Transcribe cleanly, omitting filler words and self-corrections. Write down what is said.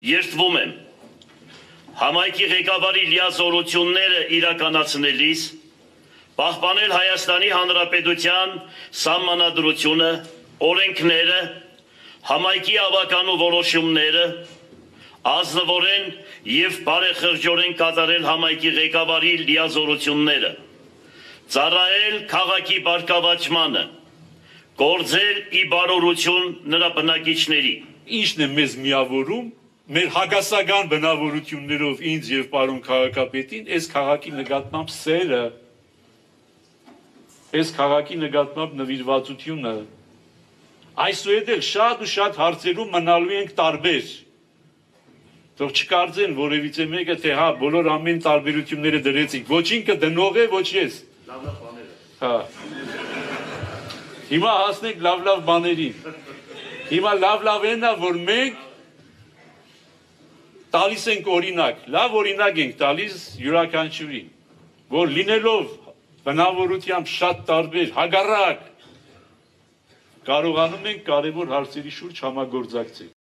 Երդվում եմ համայնքի ղեկավարի լիազորությունները իրականացնելիս պահպանել Հայաստանի Հանրապետության սահմանադրությունը, օրենքները, համայնքի ավականու որոշումները, ազնվորեն և բարեխղճորեն կատարել համայնքի ղեկավարի լիազորությունները, ծառայել քաղաքի բարգավաճմանը, գործել ի բարօրություն նրա բնակիչների։ Ինչն է մեզ միավորում, մեր հակասական բնավորություններով ինձ և պարոն քաղաքապետին, այս քաղաքի նկատմամբ սերը, այս քաղաքի նկատմամբ նվիրվածությունը, այսուհետև շատ ու շատ հարցերում մնալու ենք տարբեր, թող չկարծեն որևիցե մեկը, թե հա բոլոր ամեն տարբերությունները դրեցիք, ոչ ինքը դնող է, ոչ ես։ Հիմա հասնենք լավ բաներին։ Հիմա լավ են, որ մենք տալիս ենք օրինակ, լավ օրինակ ենք տալիս յուրաքանչյուրին, որ լինելով բնավորությամբ շատ տարբեր, հակառակ կարողանում ենք կարևոր հարցերի շուրջ համագործակցել։